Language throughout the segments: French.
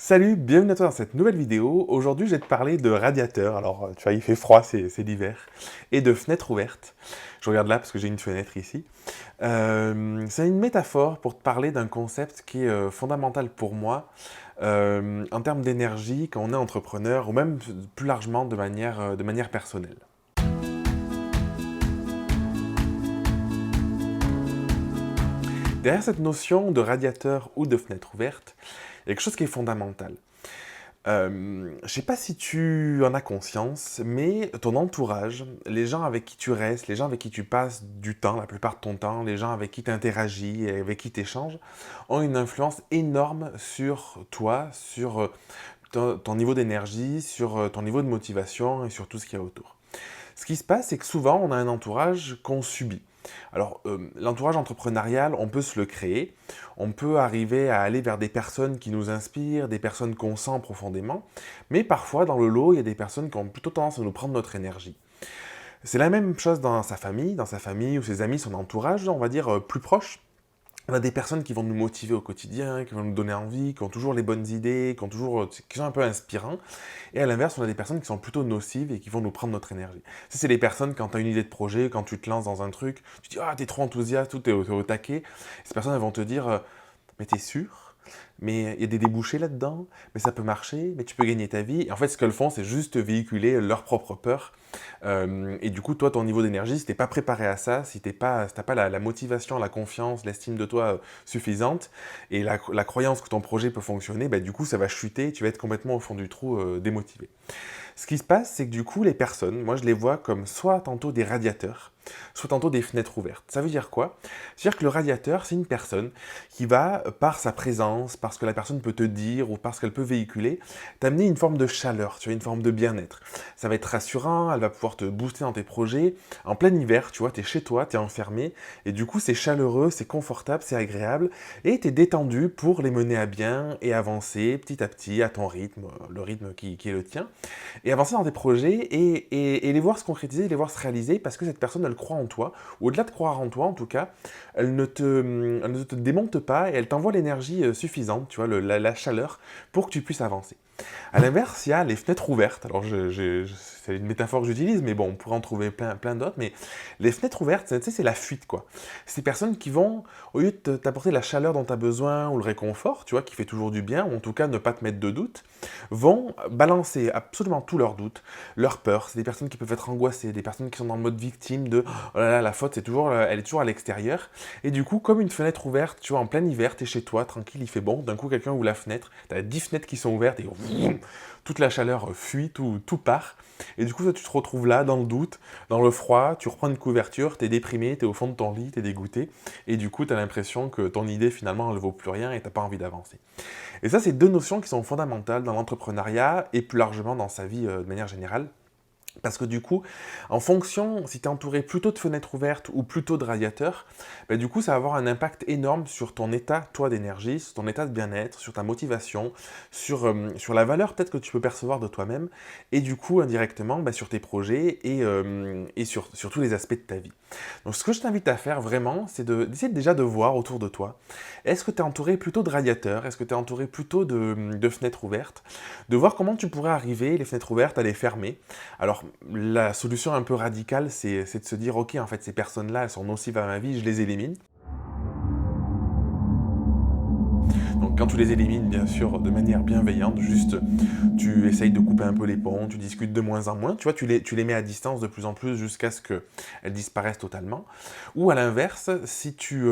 Salut, bienvenue à toi dans cette nouvelle vidéo. Aujourd'hui, je vais te parler de radiateur. Alors, tu vois, il fait froid, c'est l'hiver. Et de fenêtre ouverte. Je regarde là parce que j'ai une fenêtre ici. C'est une métaphore pour te parler d'un concept qui est fondamental pour moi en termes d'énergie quand on est entrepreneur ou même plus largement de manière personnelle. Derrière cette notion de radiateur ou de fenêtre ouverte, il y a quelque chose qui est fondamental. Je ne sais pas si tu en as conscience, mais ton entourage, les gens avec qui tu restes, les gens avec qui tu passes du temps, la plupart de ton temps, les gens avec qui tu interagis et avec qui tu échanges, ont une influence énorme sur toi, sur ton niveau d'énergie, sur ton niveau de motivation et sur tout ce qu'il y a autour. Ce qui se passe, c'est que souvent, on a un entourage qu'on subit. Alors, l'entourage entrepreneurial, on peut se le créer, on peut arriver à aller vers des personnes qui nous inspirent, des personnes qu'on sent profondément, mais parfois, dans le lot, il y a des personnes qui ont plutôt tendance à nous prendre notre énergie. C'est la même chose dans sa famille ou ses amis, son entourage, on va dire, plus proche. On a des personnes qui vont nous motiver au quotidien, qui vont nous donner envie, qui ont toujours les bonnes idées, qui sont un peu inspirants. Et à l'inverse, on a des personnes qui sont plutôt nocives et qui vont nous prendre notre énergie. Ça, c'est les personnes, quand tu as une idée de projet, quand tu te lances dans un truc, tu dis, ah, t'es trop enthousiaste, ou t'es au taquet. Ces personnes, elles vont te dire, mais t'es sûr? Mais il y a des débouchés là-dedans, mais ça peut marcher, mais tu peux gagner ta vie. Et en fait, ce qu'elles font, c'est juste véhiculer leur propre peur. Et du coup, toi, ton niveau d'énergie, si t'es pas préparé à ça, si t'as pas la motivation, la confiance, l'estime de toi suffisante, et la croyance que ton projet peut fonctionner, bah, du coup, ça va chuter, tu vas être complètement au fond du trou, démotivé. Ce qui se passe, c'est que du coup, les personnes, moi, je les vois comme soit tantôt des radiateurs, soit tantôt des fenêtres ouvertes. Ça veut dire quoi? C'est-à-dire que le radiateur, c'est une personne qui va, par sa présence, parce que la personne peut te dire ou parce qu'elle peut véhiculer, t'amener une forme de chaleur, tu vois, une forme de bien-être. Ça va être rassurant, elle va pouvoir te booster dans tes projets. En plein hiver, tu vois, t'es chez toi, t'es enfermé, et du coup, c'est chaleureux, c'est confortable, c'est agréable, et t'es détendu pour les mener à bien et avancer petit à petit à ton rythme, le rythme qui est le tien, et avancer dans tes projets et les voir se concrétiser, les voir se réaliser parce que cette personne, elle croit en toi, ou au-delà de croire en toi en tout cas, elle ne te démonte pas et elle t'envoie l'énergie suffisante, tu vois, la chaleur pour que tu puisses avancer. À l'inverse, il y a les fenêtres ouvertes. Alors, c'est une métaphore que j'utilise, mais bon, on pourrait en trouver plein d'autres. Mais les fenêtres ouvertes, tu sais, c'est la fuite, quoi. C'est ces personnes qui vont, au lieu de t'apporter la chaleur dont tu as besoin ou le réconfort, tu vois, qui fait toujours du bien, ou en tout cas ne pas te mettre de doute, vont balancer absolument tous leurs doutes, leurs peurs. C'est des personnes qui peuvent être angoissées, des personnes qui sont dans le mode victime de oh là là, la faute, elle est toujours à l'extérieur. Et du coup, comme une fenêtre ouverte, tu vois, en plein hiver, tu es chez toi, tranquille, il fait bon. D'un coup, quelqu'un ouvre la fenêtre, tu as 10 fenêtres qui sont ouvertes et toute la chaleur fuit, tout part. Et du coup, toi, tu te retrouves là, dans le doute, dans le froid, tu reprends une couverture, tu es déprimé, tu es au fond de ton lit, tu es dégoûté. Et du coup, tu as l'impression que ton idée, finalement, elle ne vaut plus rien et tu n'as pas envie d'avancer. Et ça, c'est deux notions qui sont fondamentales dans l'entrepreneuriat et plus largement dans sa vie de manière générale. Parce que du coup, en fonction, si tu es entouré plutôt de fenêtres ouvertes ou plutôt de radiateurs, bah, du coup, ça va avoir un impact énorme sur ton état, toi, d'énergie, sur ton état de bien-être, sur ta motivation, sur la valeur peut-être que tu peux percevoir de toi-même, et du coup, indirectement, bah, sur tes projets et sur tous les aspects de ta vie. Donc, ce que je t'invite à faire vraiment, c'est d'essayer déjà de voir autour de toi, est-ce que tu es entouré plutôt de radiateurs, est-ce que tu es entouré plutôt de fenêtres ouvertes, de voir comment tu pourrais arriver, les fenêtres ouvertes, à les fermer. Alors, la solution un peu radicale, c'est de se dire, ok, en fait, ces personnes-là, elles sont nocives à ma vie, je les élimine. Donc quand tu les élimines, bien sûr, de manière bienveillante, juste tu essayes de couper un peu les ponts, tu discutes de moins en moins, tu vois, tu les mets à distance de plus en plus jusqu'à ce qu'elles disparaissent totalement. Ou à l'inverse, si tu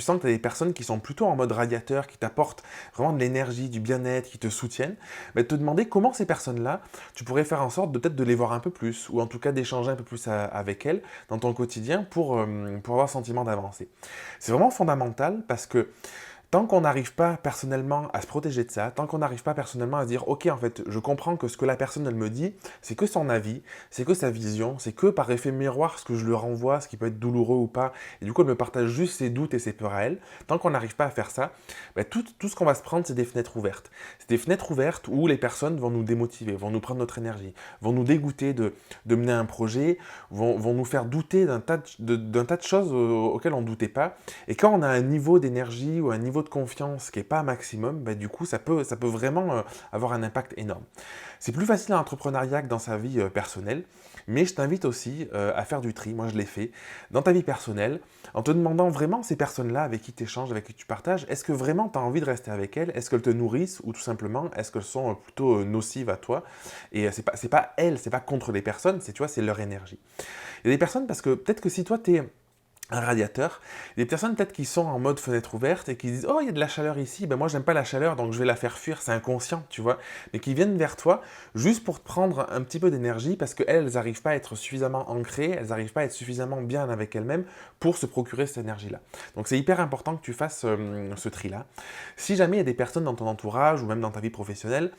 sens que tu as des personnes qui sont plutôt en mode radiateur, qui t'apportent vraiment de l'énergie, du bien-être, qui te soutiennent, bah, te demander comment ces personnes-là, tu pourrais faire en sorte de peut-être de les voir un peu plus, ou en tout cas d'échanger un peu plus avec elles dans ton quotidien pour avoir le sentiment d'avancer. C'est vraiment fondamental parce que tant qu'on n'arrive pas personnellement à se protéger de ça, tant qu'on n'arrive pas personnellement à se dire ok en fait je comprends que ce que la personne elle me dit c'est que son avis, c'est que sa vision, c'est que par effet miroir ce que je lui renvoie, ce qui peut être douloureux ou pas, et du coup elle me partage juste ses doutes et ses peurs à elle, tant qu'on n'arrive pas à faire ça, bah, tout ce qu'on va se prendre c'est des fenêtres ouvertes. C'est des fenêtres ouvertes où les personnes vont nous démotiver, vont nous prendre notre énergie, vont nous dégoûter de mener un projet, vont nous faire douter d'un tas de choses auxquelles on ne doutait pas, et quand on a un niveau d'énergie ou un niveau niveau de confiance qui n'est pas un maximum, bah, du coup, ça peut vraiment avoir un impact énorme. C'est plus facile en entrepreneuriat que dans sa vie personnelle, mais je t'invite aussi à faire du tri. Moi, je l'ai fait dans ta vie personnelle, en te demandant vraiment ces personnes-là avec qui tu échanges, avec qui tu partages, est-ce que vraiment tu as envie de rester avec elles? Est-ce qu'elles te nourrissent ou tout simplement, est-ce qu'elles sont plutôt nocives à toi? Et c'est pas elles, c'est pas contre les personnes, c'est, tu vois, c'est leur énergie. Il y a des personnes parce que peut-être que si toi, tu es un radiateur. Il y a des personnes peut-être qui sont en mode fenêtre ouverte et qui disent «Oh, il y a de la chaleur ici, ben moi j'aime pas la chaleur donc je vais la faire fuir», c'est inconscient, tu vois. Mais qui viennent vers toi juste pour te prendre un petit peu d'énergie parce qu'elles n'arrivent pas à être suffisamment ancrées, elles n'arrivent pas à être suffisamment bien avec elles-mêmes pour se procurer cette énergie-là. Donc c'est hyper important que tu fasses ce tri-là. Si jamais il y a des personnes dans ton entourage ou même dans ta vie professionnelle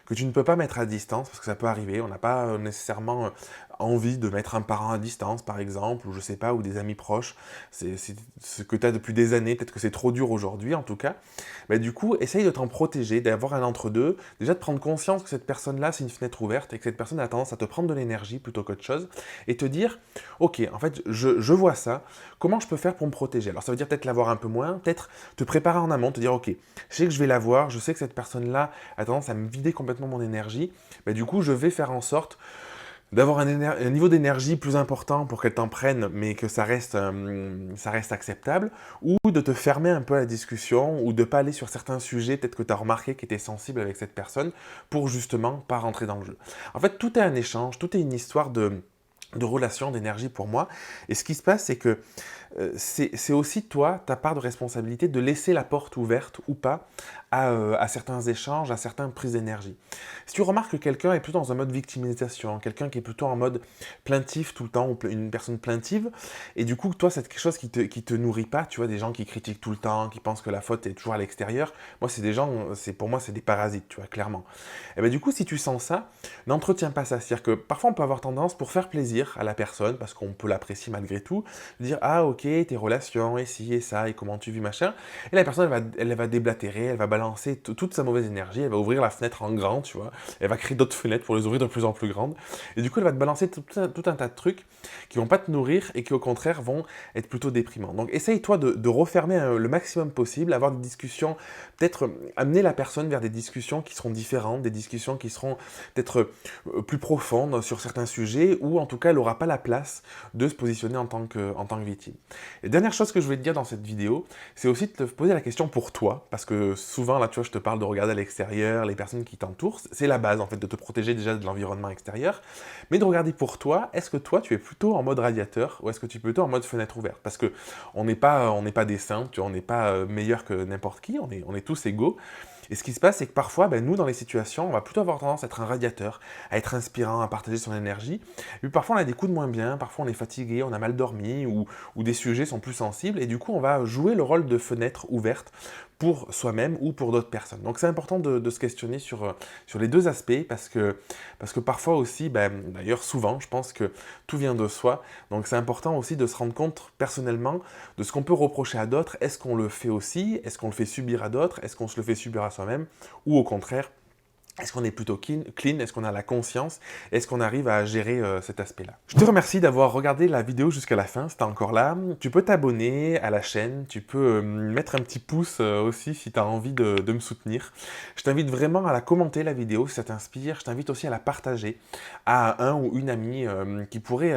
que tu ne peux pas mettre à distance, parce que ça peut arriver, on n'a pas nécessairement envie de mettre un parent à distance par exemple, ou je sais pas, ou des amis proches, c'est ce que tu as depuis des années, peut-être que c'est trop dur aujourd'hui en tout cas, bah, du coup, essaye de t'en protéger, d'avoir un entre-deux, déjà de prendre conscience que cette personne-là, c'est une fenêtre ouverte et que cette personne a tendance à te prendre de l'énergie plutôt qu'autre chose, et te dire, ok, en fait, je vois ça, comment je peux faire pour me protéger? Alors ça veut dire peut-être l'avoir un peu moins, peut-être te préparer en amont, te dire, ok, je sais que je vais la voir, je sais que cette personne-là a tendance à me vider complètement mon énergie, bah, du coup, je vais faire en sorte d'avoir un niveau d'énergie plus important pour qu'elle t'en prenne, mais que ça reste acceptable, ou de te fermer un peu à la discussion, ou de ne pas aller sur certains sujets, peut-être que tu as remarqué qui étaient sensibles avec cette personne, pour justement pas rentrer dans le jeu. En fait, tout est un échange, tout est une histoire de relation, d'énergie pour moi. Et ce qui se passe, c'est que c'est aussi toi, ta part de responsabilité, de laisser la porte ouverte ou pas à certains échanges, à certaines prises d'énergie. Si tu remarques que quelqu'un est plutôt dans un mode victimisation, quelqu'un qui est plutôt en mode plaintif tout le temps, ou une personne plaintive, et du coup, toi, c'est quelque chose qui te nourrit pas, tu vois, des gens qui critiquent tout le temps, qui pensent que la faute est toujours à l'extérieur. Moi, c'est des gens, pour moi, c'est des parasites, tu vois, clairement. Et bien du coup, si tu sens ça, n'entretiens pas ça. C'est-à-dire que parfois, on peut avoir tendance, pour faire plaisir à la personne, parce qu'on peut l'apprécier malgré tout, de dire «Ah, ok, tes relations, et ci, et ça, et comment tu vis, machin». Et la personne, elle va déblatérer, elle va balancer toute sa mauvaise énergie, elle va ouvrir la fenêtre en grand, tu vois. Elle va créer d'autres fenêtres pour les ouvrir de plus en plus grandes. Et du coup, elle va te balancer tout un tas de trucs qui vont pas te nourrir et qui, au contraire, vont être plutôt déprimants. Donc, essaye, toi, de refermer le maximum possible, avoir des discussions, peut-être amener la personne vers des discussions qui seront différentes, des discussions qui seront peut-être plus profondes sur certains sujets, ou en tout cas, elle n'aura pas la place de se positionner en tant que victime. Et dernière chose que je voulais te dire dans cette vidéo, c'est aussi de te poser la question pour toi, parce que souvent, là, tu vois, je te parle de regarder à l'extérieur, les personnes qui t'entourent, c'est la base, en fait, de te protéger déjà de l'environnement extérieur, mais de regarder pour toi, est-ce que toi, tu es plutôt en mode radiateur, ou est-ce que tu es plutôt en mode fenêtre ouverte? Parce que on n'est pas des saints, tu vois, on n'est pas meilleur que n'importe qui, on est tous égaux. Et ce qui se passe, c'est que parfois, ben, nous, dans les situations, on va plutôt avoir tendance à être un radiateur, à être inspirant, à partager son énergie. Et puis parfois, on a des coups de moins bien, parfois on est fatigué, on a mal dormi, ou des sujets sont plus sensibles, et du coup, on va jouer le rôle de fenêtre ouverte pour soi-même ou pour d'autres personnes. Donc c'est important de se questionner sur les deux aspects, parce que parfois aussi, ben, d'ailleurs souvent, je pense que tout vient de soi, donc c'est important aussi de se rendre compte personnellement de ce qu'on peut reprocher à d'autres. Est-ce qu'on le fait aussi? Est-ce qu'on le fait subir à d'autres? Est-ce qu'on se le fait subir à soi-même? Ou au contraire, est-ce qu'on est plutôt clean? Est-ce qu'on a la conscience? Est-ce qu'on arrive à gérer cet aspect-là? Je te remercie d'avoir regardé la vidéo jusqu'à la fin, si tu es encore là. Tu peux t'abonner à la chaîne, tu peux mettre un petit pouce aussi si tu as envie de me soutenir. Je t'invite vraiment à la commenter la vidéo si ça t'inspire. Je t'invite aussi à la partager à un ou une amie qui pourrait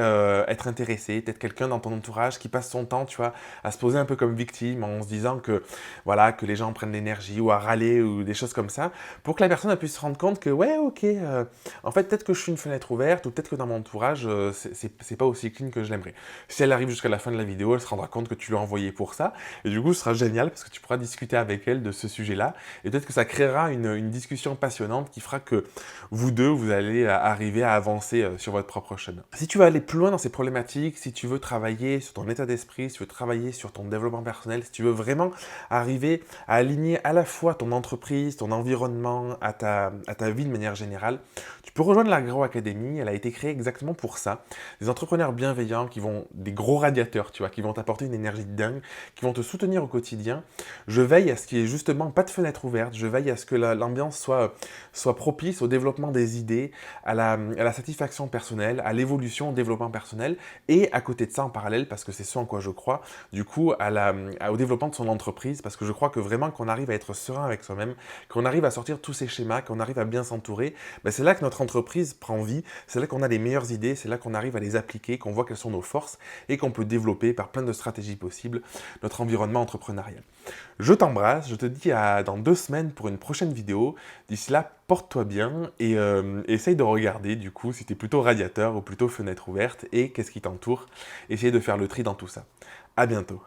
être intéressé, peut-être quelqu'un dans ton entourage qui passe son temps, tu vois, à se poser un peu comme victime en se disant que, voilà, que les gens prennent l'énergie ou à râler ou des choses comme ça, pour que la personne puisse se rendre compte que ouais, ok, en fait peut-être que je suis une fenêtre ouverte, ou peut-être que dans mon entourage c'est pas aussi clean que je l'aimerais. Si elle arrive jusqu'à la fin de la vidéo, elle se rendra compte que tu l'as envoyé pour ça, et du coup ce sera génial parce que tu pourras discuter avec elle de ce sujet-là, et peut-être que ça créera une discussion passionnante qui fera que vous deux, vous allez arriver à avancer sur votre propre chemin. Si tu veux aller plus loin dans ces problématiques, si tu veux travailler sur ton état d'esprit, si tu veux travailler sur ton développement personnel, si tu veux vraiment arriver à aligner à la fois ton entreprise, ton environnement, à ta à ta vie de manière générale, tu peux rejoindre l'Agro Academy. Elle a été créée exactement pour ça. Des entrepreneurs bienveillants des gros radiateurs, tu vois, qui vont t'apporter une énergie de dingue, qui vont te soutenir au quotidien. Je veille à ce qu'il n'y ait justement pas de fenêtre ouverte. Je veille à ce que l'ambiance soit propice au développement des idées, à la satisfaction personnelle, à l'évolution, au développement personnel. Et à côté de ça, en parallèle, parce que c'est ce en quoi je crois, du coup, au développement de son entreprise, parce que je crois que vraiment qu'on arrive à être serein avec soi-même, qu'on arrive à sortir tous ces schémas, qu'on arrive à bien s'entourer, ben c'est là que notre entreprise prend vie, c'est là qu'on a les meilleures idées, c'est là qu'on arrive à les appliquer, qu'on voit quelles sont nos forces et qu'on peut développer par plein de stratégies possibles notre environnement entrepreneurial. Je t'embrasse, je te dis à dans 2 semaines pour une prochaine vidéo. D'ici là, porte-toi bien et essaye de regarder du coup si tu es plutôt radiateur ou plutôt fenêtre ouverte et qu'est-ce qui t'entoure. Essaye de faire le tri dans tout ça. À bientôt.